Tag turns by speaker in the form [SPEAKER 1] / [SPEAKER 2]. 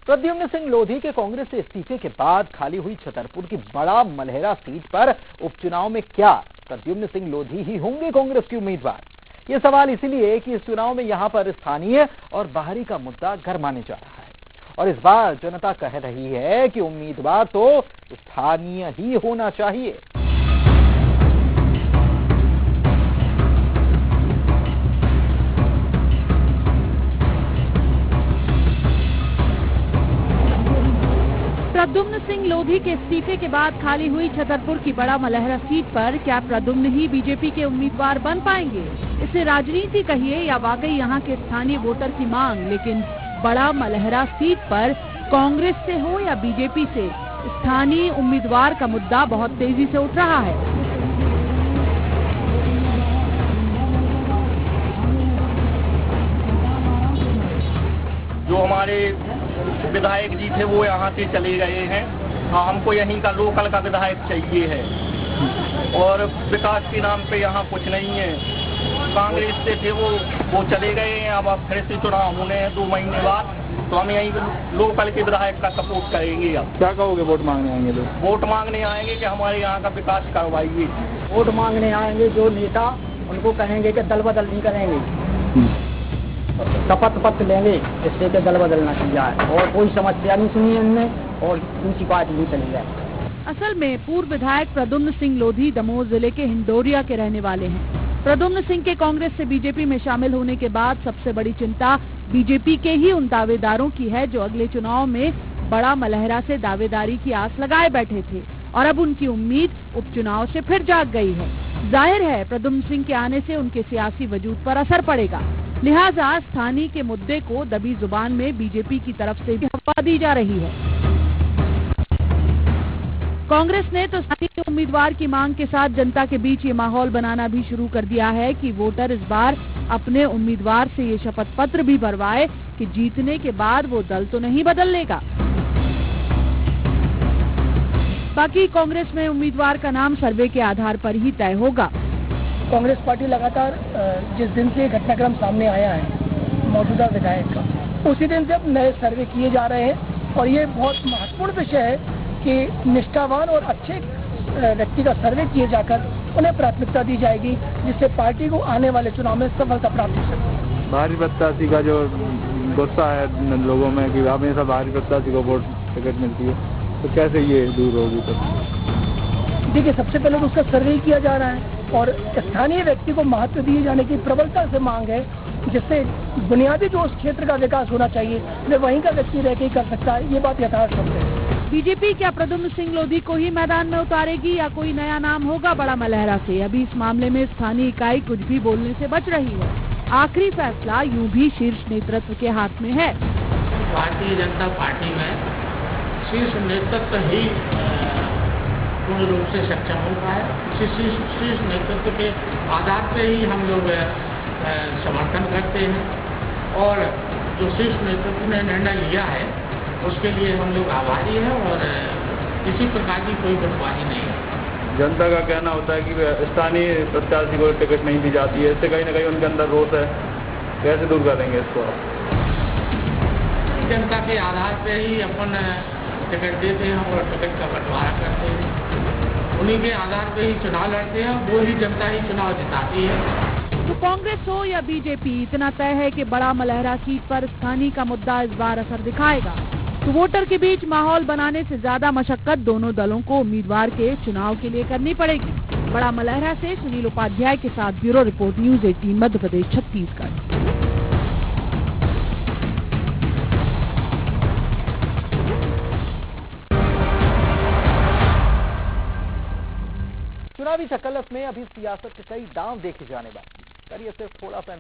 [SPEAKER 1] प्रद्युम्न सिंह लोधी के कांग्रेस से इस्तीफे के बाद खाली हुई छतरपुर की बड़ा मलहरा सीट पर उपचुनाव में क्या प्रद्युम्न सिंह लोधी ही होंगे कांग्रेस के उम्मीदवार? ये सवाल इसीलिए कि इस चुनाव में यहां पर स्थानीय और बाहरी का मुद्दा गरमाने जा रहा है और इस बार जनता कह रही है कि उम्मीदवार तो स्थानीय ही होना चाहिए।
[SPEAKER 2] प्रद्युम्न सिंह लोधी के इस्तीफे के बाद खाली हुई छतरपुर की बड़ा मलहरा सीट पर क्या प्रद्युम्न ही बीजेपी के उम्मीदवार बन पाएंगे? इसे राजनीति कहिए या वाकई यहाँ के स्थानीय वोटर की मांग, लेकिन बड़ा मलहरा सीट पर कांग्रेस से हो या बीजेपी से, स्थानीय उम्मीदवार का मुद्दा बहुत तेजी से उठ रहा है।
[SPEAKER 3] जो हमारे विधायक जी थे वो यहाँ से चले गए हैं। हाँ, हमको यहीं का लोकल का विधायक चाहिए है और विकास के नाम पे यहाँ कुछ नहीं है। कांग्रेस से थे वो चले गए हैं। अब फिर से चुनाव होने हैं 2 महीने बाद, तो हम यहीं लोकल के विधायक का सपोर्ट करेंगे। अब
[SPEAKER 4] क्या कहोगे? वोट मांगने आएंगे लोग?
[SPEAKER 3] वोट मांगने आएंगे कि हमारे यहाँ का विकास करवाइए।
[SPEAKER 5] वोट मांगने आएंगे जो नेता, उनको कहेंगे कि दल बदल नहीं करेंगे, शपथ पत्र लेंगे इससे कि दल बदलना चाहिए और कोई समस्या नहीं सुनी हमने और दूसरी पार्टी नहीं चली जाए।
[SPEAKER 2] असल में पूर्व विधायक प्रद्युम्न सिंह लोधी दमोह जिले के हिंडोरिया के रहने वाले हैं। प्रद्युम्न सिंह के कांग्रेस से बीजेपी में शामिल होने के बाद सबसे बड़ी चिंता बीजेपी के ही उन दावेदारों की है जो अगले चुनाव में बड़ा मलहरा से दावेदारी की आस लगाए बैठे थे और अब उनकी उम्मीद उपचुनाव से फिर जाग गई है। जाहिर है प्रद्युम्न सिंह के आने से उनके सियासी वजूद पर असर पड़ेगा, लिहाजा स्थानीय के मुद्दे को दबी जुबान में बीजेपी की तरफ से भी हवा दी जा रही है। कांग्रेस ने तो स्थानीय उम्मीदवार की मांग के साथ जनता के बीच ये माहौल बनाना भी शुरू कर दिया है कि वोटर इस बार अपने उम्मीदवार से ये शपथ पत्र भी भरवाए कि जीतने के बाद वो दल तो नहीं बदल लेगा। बाकी कांग्रेस में उम्मीदवार का नाम सर्वे के आधार पर ही तय होगा।
[SPEAKER 5] कांग्रेस पार्टी लगातार जिस दिन से घटनाक्रम सामने आया है मौजूदा विधायक का, उसी दिन से अब नए सर्वे किए जा रहे हैं और ये बहुत महत्वपूर्ण विषय है कि निष्ठावान और अच्छे व्यक्ति का सर्वे किए जाकर उन्हें प्राथमिकता दी जाएगी, जिससे पार्टी को आने वाले चुनाव में सफलता प्राप्त हो सके।
[SPEAKER 4] भारी प्रत्याशी का जो गुस्सा है लोगों में कि हमेशा भारी प्रत्याशी को वोट टिकट मिलती है, तो कैसे ये दूर होगी? तो
[SPEAKER 5] देखिए, सबसे पहले तो उसका सर्वे किया जा रहा है और स्थानीय व्यक्ति को महत्व दिए जाने की प्रबलता से मांग है, जिससे बुनियादी जो उस क्षेत्र का विकास होना चाहिए वे वहीं का व्यक्ति रह के ही कर सकता है। ये बात यथार्थ है।
[SPEAKER 2] बीजेपी क्या प्रद्युम्न सिंह लोधी को ही मैदान में उतारेगी या कोई नया नाम होगा बड़ा मलहरा से? अभी इस मामले में स्थानीय इकाई कुछ भी बोलने से बच रही है। आखिरी फैसला यूं भी शीर्ष नेतृत्व के हाथ में है।
[SPEAKER 6] भारतीय जनता पार्टी में शीर्ष नेतृत्व ही पूर्ण रूप से सक्षम हो पाए। शीर्ष नेतृत्व के आधार पे ही हम लोग समर्थन करते हैं और जो शीर्ष नेतृत्व ने निर्णय लिया है उसके लिए हम लोग आभारी हैं और किसी प्रकार की कोई बदमाशी नहीं है।
[SPEAKER 4] जनता का कहना होता है कि स्थानीय प्रत्याशी को टिकट नहीं दी जाती है, इससे कहीं ना कहीं उनके अंदर रोष है। कैसे दूर करेंगे इसको आप?
[SPEAKER 6] जनता के आधार पे ही अपन टिकट देते हैं और टिकट का बंटवारा करते हैं, उन्हीं के आधार पे ही चुनाव लड़ते हैं, वो ही जनता ही चुनाव जिताती है।
[SPEAKER 2] तो कांग्रेस हो या बीजेपी, इतना तय है कि बड़ा मलहरा सीट पर स्थानीय का मुद्दा इस बार असर दिखाएगा। तो वोटर के बीच माहौल बनाने से ज्यादा मशक्कत दोनों दलों को उम्मीदवार के चुनाव के लिए करनी पड़ेगी। बड़ा मलहरा से सुनील उपाध्याय के साथ bureau report, news 18 Madhya Pradesh Chhattisgarh.
[SPEAKER 1] चुनावी तकल्लुफ में अभी सियासत के कई दांव देखे जाने बाकी, करिए सिर्फ थोड़ा सा